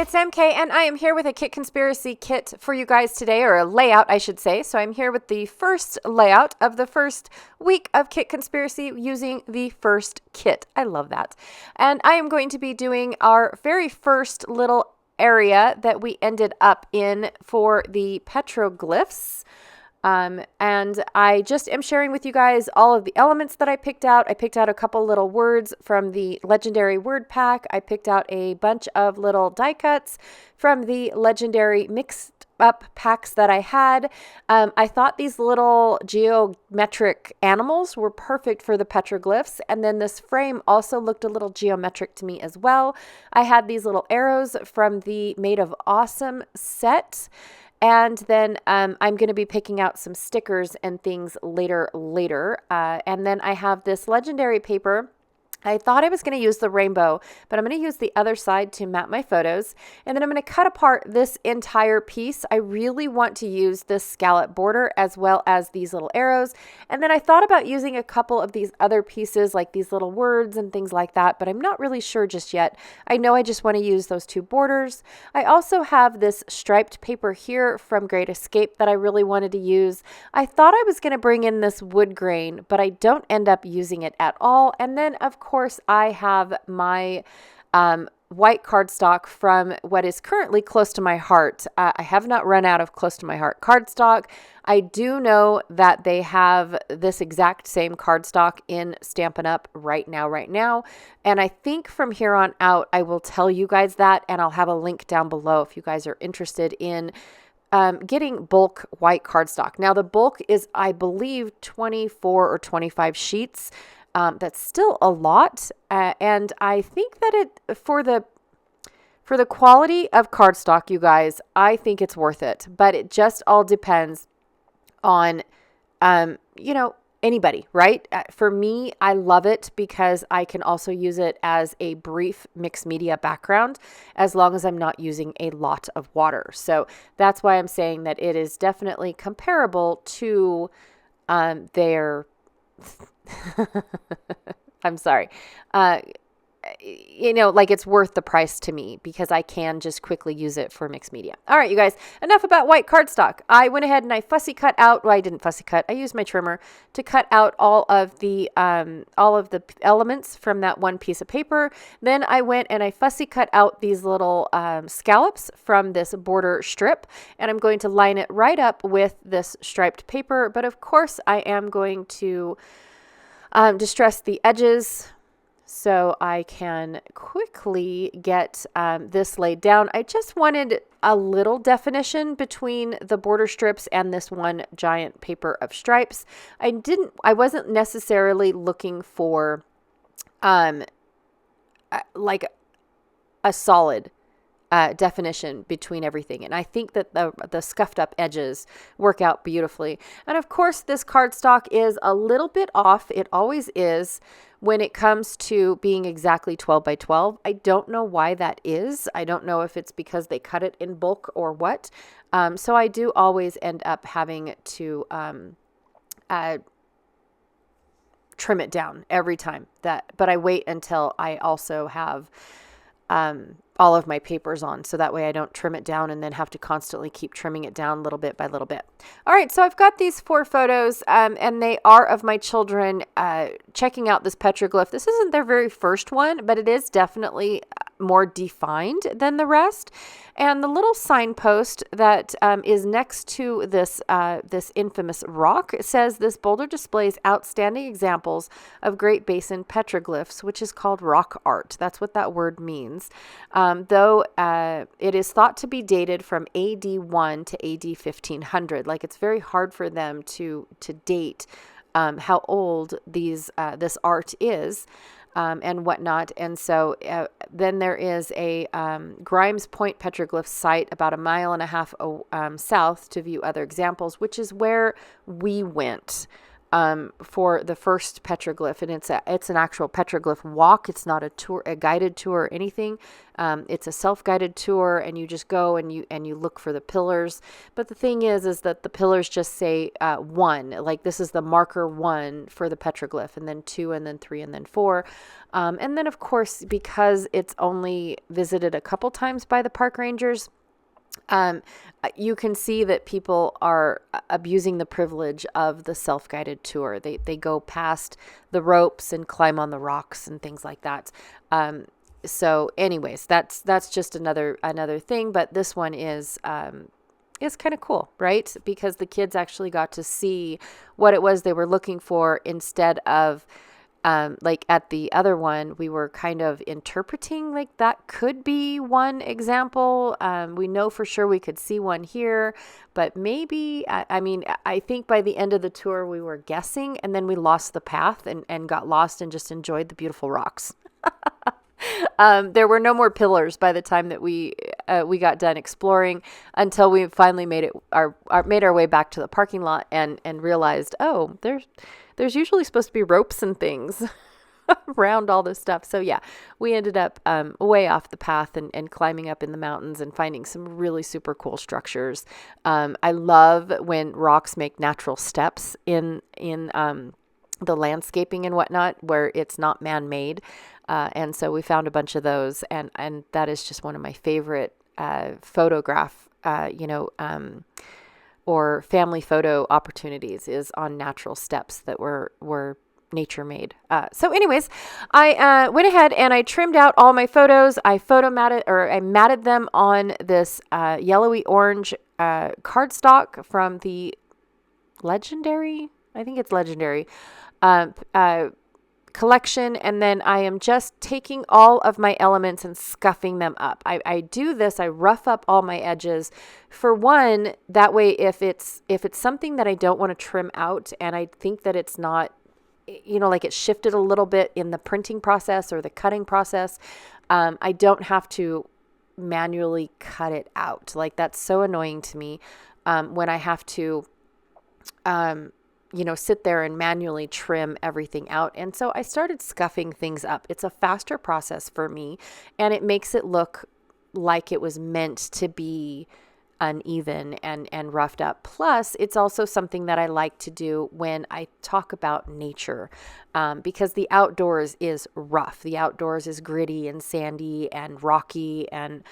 it's MK, and I am here with a Kit Conspiracy kit for you guys today, or a layout, I should say. So I'm here with the first layout of the first week of Kit Conspiracy using the first kit. I love that. And I am going to be doing our very first little area that we ended up in for the petroglyphs. And I just am sharing with you guys all of the elements that I picked out. I picked out a couple little words from the legendary word pack. I picked out a bunch of little die cuts from the legendary mixed up packs that I had. I thought these little geometric animals were perfect for the petroglyphs. And then this frame also looked a little geometric to me as well. I had these little arrows from the Made of Awesome set. And then I'm going to be picking out some stickers and things later. And then I have this legendary paper. I thought I was going to use the rainbow, but I'm going to use the other side to map my photos. And then I'm going to cut apart this entire piece. I really want to use this scallop border as well as these little arrows. And then I thought about using a couple of these other pieces like these little words and things like that, but I'm not really sure just yet. I know I just want to use those two borders. I also have this striped paper here from Great Escape that I really wanted to use. I thought I was going to bring in this wood grain, but I don't end up using it at all. And then of course, I have my white cardstock from what is currently close to my heart. I have not run out of close to my heart cardstock. I do know that they have this exact same cardstock in Stampin' Up! right now. And I think from here on out, I will tell you guys that, and I'll have a link down below if you guys are interested in getting bulk white cardstock. Now the bulk is, I believe, 24 or 25 sheets. That's still a lot, and I think that it for the quality of cardstock, you guys, I think it's worth it. But it just all depends on, anybody, right? For me, I love it because I can also use it as a brief mixed media background as long as I'm not using a lot of water. So that's why I'm saying that it is definitely comparable to their I'm sorry. Like it's worth the price to me because I can just quickly use it for mixed media. All right, you guys, enough about white cardstock. I went ahead and I fussy cut out, well, I didn't fussy cut. I used my trimmer to cut out all of the elements from that one piece of paper. Then I went and I fussy cut out these little scallops from this border strip, and I'm going to line it right up with this striped paper. But of course, I am going to distress the edges so I can quickly get this laid down. I just wanted a little definition between the border strips and this one giant paper of stripes. I wasn't necessarily looking for like a solid definition between everything. And I think that the scuffed up edges work out beautifully. And of course, this cardstock is a little bit off. It always is when it comes to being exactly 12 by 12. I don't know why that is. I don't know if it's because they cut it in bulk or what. So I do always end up having to trim it down every time but I wait until I also have all of my papers on, so that way I don't trim it down and then have to constantly keep trimming it down little bit by little bit. All right, so I've got these 4 photos, and they are of my children checking out this petroglyph. This isn't their very first one, but it is definitely more defined than the rest. And the little signpost that is next to this infamous rock says, "This boulder displays outstanding examples of Great Basin petroglyphs, which is called rock art." That's what that word means. Though it is thought to be dated from AD 1 to AD 1500. Like, it's very hard for them to date how old this art is. And whatnot. And so then there is a Grimes Point petroglyph site about 1.5 miles south to view other examples, which is where we went for the first petroglyph, and it's an actual petroglyph walk. It's not a guided tour or anything. It's a self-guided tour, and you just go and you look for the pillars. But the thing is that the pillars just say 1, like this is the marker 1 for the petroglyph, and then 2, and then 3, and then 4. And then of course, because it's only visited a couple times by the park rangers, you can see that people are abusing the privilege of the self-guided tour. They go past the ropes and climb on the rocks and things like that. So anyways, that's just another thing. But this one is kind of cool, right? Because the kids actually got to see what it was they were looking for, instead of like at the other one, we were kind of interpreting like that could be one example. We know for sure we could see one here, but maybe, I think by the end of the tour, we were guessing, and then we lost the path and got lost and just enjoyed the beautiful rocks. There were no more pillars by the time that we got done exploring, until we finally made our way back to the parking lot and realized, oh, there's usually supposed to be ropes and things around all this stuff. So yeah, we ended up way off the path and climbing up in the mountains and finding some really super cool structures. I love when rocks make natural steps in the landscaping and whatnot, where it's not man-made. And so we found a bunch of those, and that is just one of my favorite photograph, or family photo opportunities, is on natural steps that were nature made. So anyways, I went ahead and I trimmed out all my photos. I matted them on this yellowy orange cardstock from the Legendary, I think it's Legendary, collection. And then I am just taking all of my elements and scuffing them up. I do this, I rough up all my edges. For one, that way if it's something that I don't want to trim out, and I think that it's not, like it shifted a little bit in the printing process or the cutting process, I don't have to manually cut it out. Like, that's so annoying to me when I have to sit there and manually trim everything out. And so I started scuffing things up. It's a faster process for me, and it makes it look like it was meant to be uneven and roughed up. Plus, it's also something that I like to do when I talk about nature, because the outdoors is rough. The outdoors is gritty and sandy and rocky and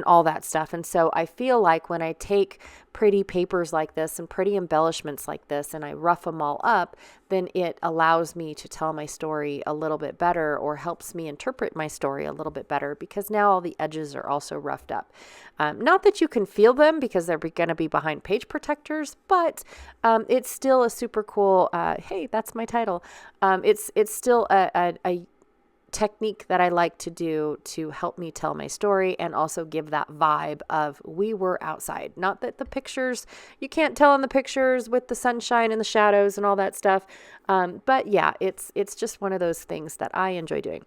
all that stuff. And so I feel like when I take pretty papers like this and pretty embellishments like this and I rough them all up, then it allows me to tell my story a little bit better, or helps me interpret my story a little bit better, because now all the edges are also roughed up. Not that you can feel them, because they're going to be behind page protectors, but it's still a super cool, hey, that's my title. It's still a technique that I like to do to help me tell my story, and also give that vibe of we were outside. Not that the pictures, you can't tell in the pictures with the sunshine and the shadows and all that stuff. But yeah, it's just one of those things that I enjoy doing.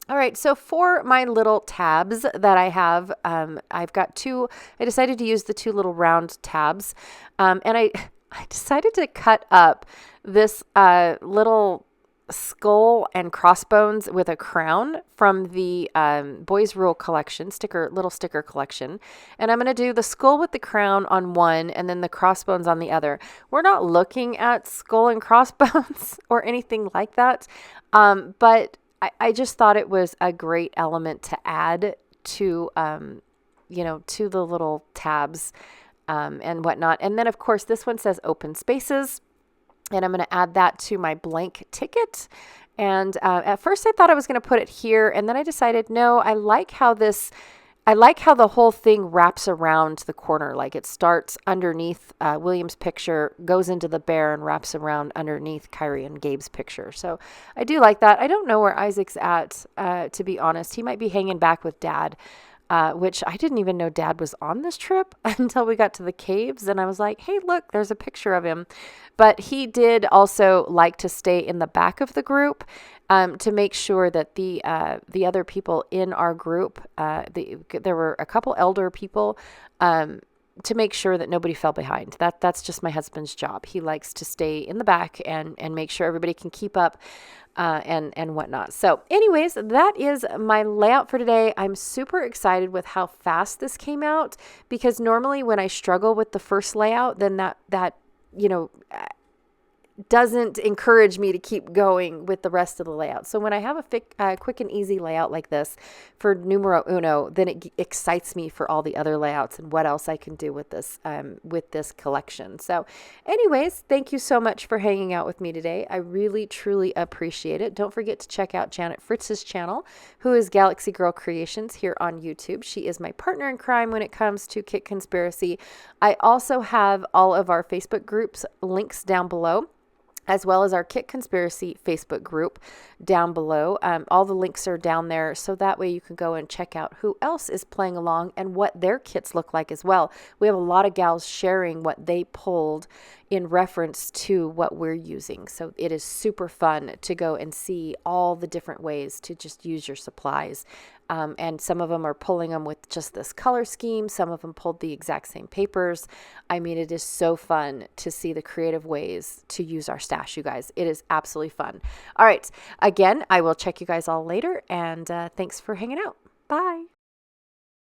All right, so for my little tabs that I have, I've got two. I decided to use the two little round tabs, and I decided to cut up this little skull and crossbones with a crown from the Boys Rule collection, little sticker collection. And I'm going to do the skull with the crown on one, and then the crossbones on the other. We're not looking at skull and crossbones or anything like that, but I just thought it was a great element to add to, to the little tabs and whatnot. And then, of course, this one says open spaces, and I'm going to add that to my blank ticket. And at first I thought I was going to put it here, and then I decided, no, I like how the whole thing wraps around the corner. Like, it starts underneath William's picture, goes into the bear, and wraps around underneath Kyrie and Gabe's picture. So I do like that. I don't know where Isaac's at, to be honest. He might be hanging back with Dad, which I didn't even know Dad was on this trip until we got to the caves. And I was like, hey, look, there's a picture of him. But he did also like to stay in the back of the group, to make sure that the other people in our group, there were a couple elder people, to make sure that nobody fell behind. That's just my husband's job. He likes to stay in the back and make sure everybody can keep up and whatnot. So anyways, that is my layout for today. I'm super excited with how fast this came out, because normally when I struggle with the first layout, then that doesn't encourage me to keep going with the rest of the layout. So when I have a quick and easy layout like this for numero uno, then it excites me for all the other layouts and what else I can do with this collection. So anyways, thank you so much for hanging out with me today. I really, truly appreciate it. Don't forget to check out Janet Fritz's channel, who is Galaxy Girl Creations here on YouTube. She is my partner in crime when it comes to Kit Conspiracy. I also have all of our Facebook groups links down below, as well as our Kit Conspiracy Facebook group down below. All the links are down there, so that way you can go and check out who else is playing along and what their kits look like as well. We have a lot of gals sharing what they pulled in reference to what we're using. So it is super fun to go and see all the different ways to just use your supplies. And some of them are pulling them with just this color scheme. Some of them pulled the exact same papers. I mean, it is so fun to see the creative ways to use our stash, you guys. It is absolutely fun. All right. Again, I will check you guys all later, and thanks for hanging out. Bye.